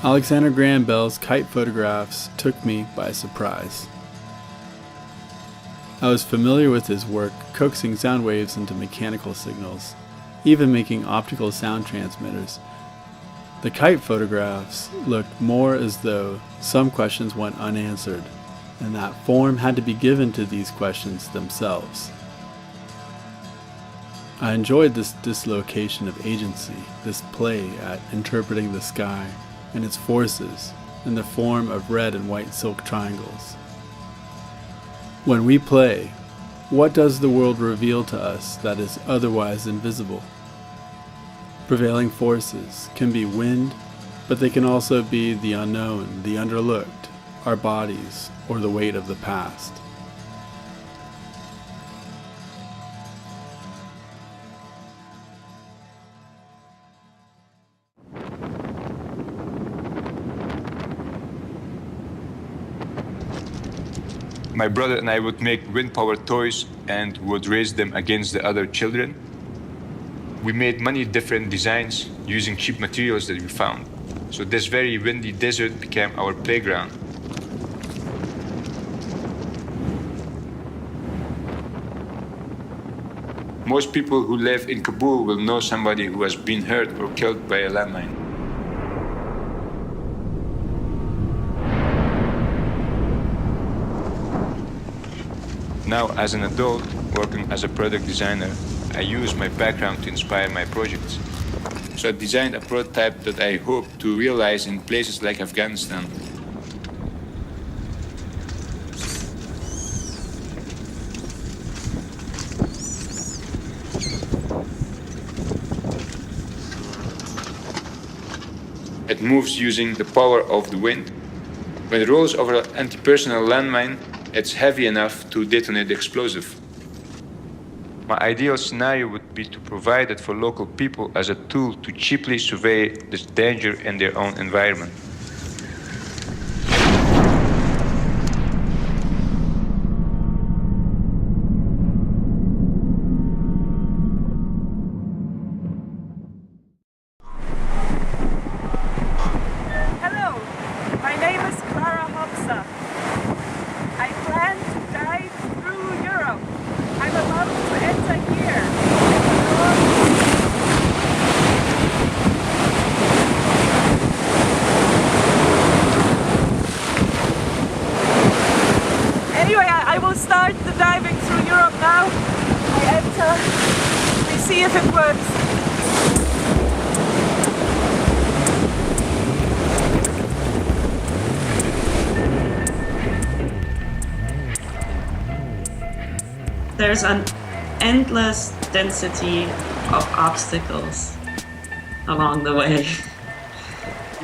Alexander Graham Bell's kite photographs took me by surprise. I was familiar with his work coaxing sound waves into mechanical signals, even making optical sound transmitters. The kite photographs looked more as though some questions went unanswered, and that form had to be given to these questions themselves. I enjoyed this dislocation of agency, this play at interpreting the sky and its forces in the form of red and white silk triangles. When we play, what does the world reveal to us that is otherwise invisible? Prevailing forces can be wind, but they can also be the unknown, the underlooked, our bodies, or the weight of the past. My brother and I would make wind-powered toys and would race them against the other children. We made many different designs using cheap materials that we found. So this very windy desert became our playground. Most people who live in Kabul will know somebody who has been hurt or killed by a landmine. Now, as an adult, working as a product designer, I use my background to inspire my projects. So I designed a prototype that I hope to realize in places like Afghanistan. It moves using the power of the wind. When it rolls over an anti-personnel landmine, it's heavy enough to detonate the explosive. My ideal scenario would be to provide it for local people as a tool to cheaply survey this danger in their own environment. Hello, my name is Klara Hobza. I plan to dive through Europe. I'm about to enter here. Anyway, I will start the diving through Europe now. I enter. We see if it works. There's an endless density of obstacles along the way.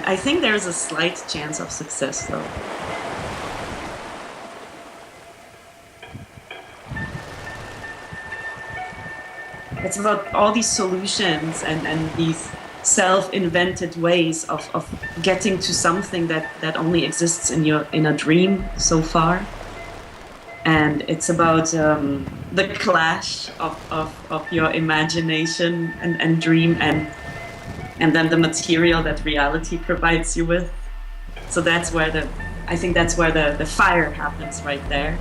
I think there's a slight chance of success though. It's about all these solutions and these self-invented ways of getting to something that only exists in a dream so far. And it's about the clash of your imagination and dream and then the material that reality provides you with. So that's where I think that's where the fire happens right there.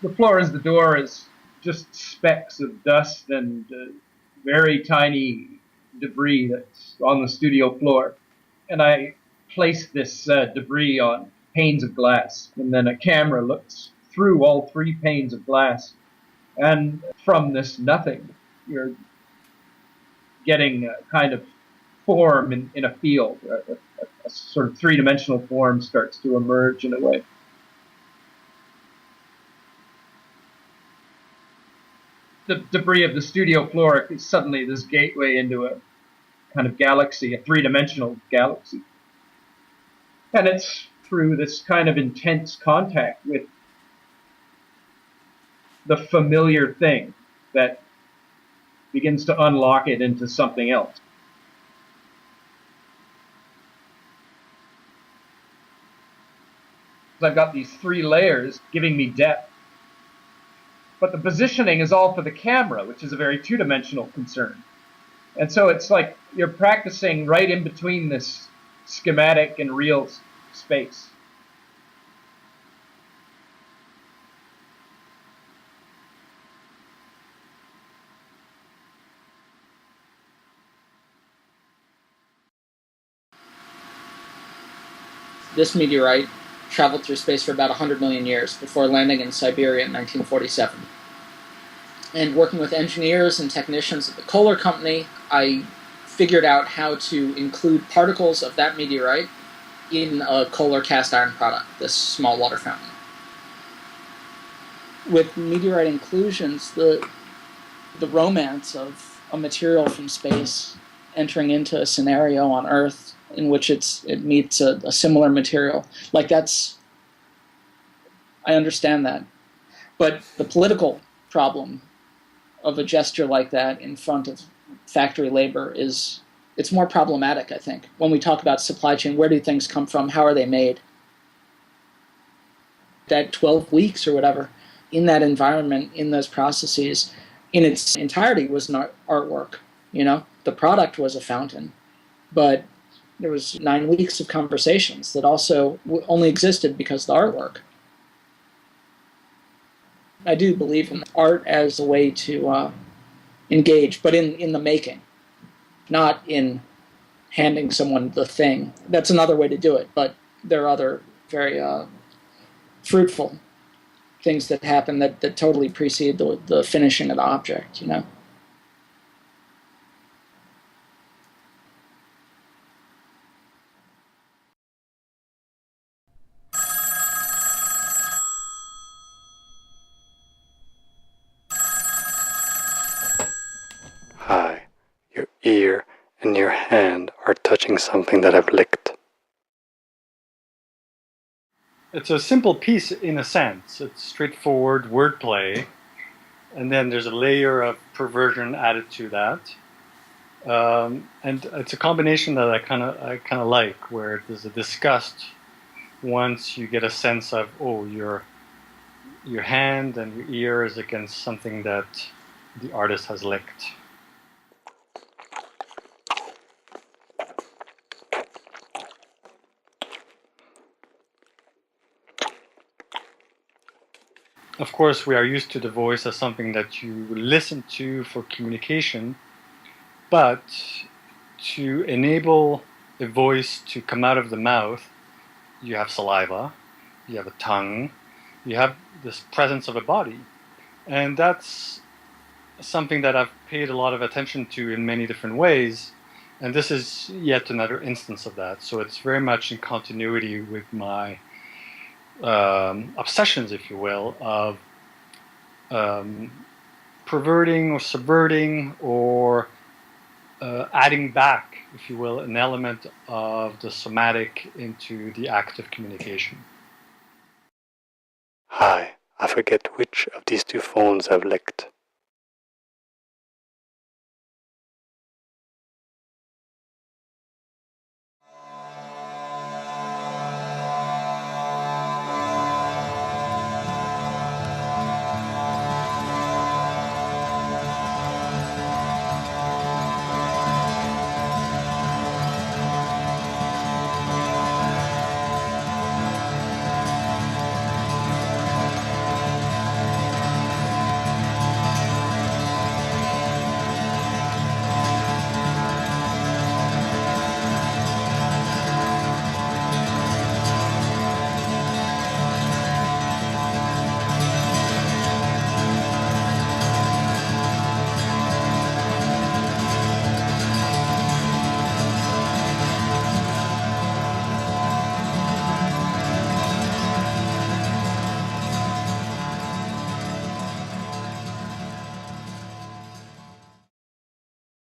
The floor as the door is just specks of dust and very tiny debris that's on the studio floor. And I place this debris on panes of glass, and then a camera looks through all 3 panes of glass. And from this nothing, you're getting a kind of form in a field. A sort of 3-dimensional form starts to emerge in a way. The debris of the studio floor is suddenly this gateway into a kind of galaxy, a 3-dimensional galaxy. And it's through this kind of intense contact with the familiar thing that begins to unlock it into something else. I've got these 3 layers giving me depth. But the positioning is all for the camera, which is a very two-dimensional concern. And so it's like you're practicing right in between this schematic and real space. This meteorite traveled through space for about 100 million years before landing in Siberia in 1947. And working with engineers and technicians at the Kohler Company, I figured out how to include particles of that meteorite in a Kohler cast iron product, this small water fountain. With meteorite inclusions, the romance of a material from space entering into a scenario on Earth in which it meets a similar material, like I understand that. But the political problem of a gesture like that in front of factory labor it's more problematic, I think. When we talk about supply chain, where do things come from? How are they made? That 12 weeks or whatever, in that environment, in those processes, in its entirety was an artwork. The product was a fountain, but there was 9 weeks of conversations that also only existed because of the artwork. I do believe in art as a way to engage, but in the making, not in handing someone the thing. That's another way to do it, but there are other very fruitful things that happen that totally precede the finishing of the object, Hi, your ear and your hand are touching something that I've licked. It's a simple piece in a sense. It's straightforward wordplay, and then there's a layer of perversion added to that. And it's a combination that I kind of like, where there's a disgust once you get a sense of, oh, your hand and your ear is against something that the artist has licked. Of course, we are used to the voice as something that you listen to for communication, but to enable a voice to come out of the mouth, you have saliva, you have a tongue, you have this presence of a body. And that's something that I've paid a lot of attention to in many different ways, and this is yet another instance of that. So it's very much in continuity with my obsessions, if you will, of perverting or subverting or adding back, if you will, an element of the somatic into the act of communication. Hi, I forget which of these 2 phones I've licked.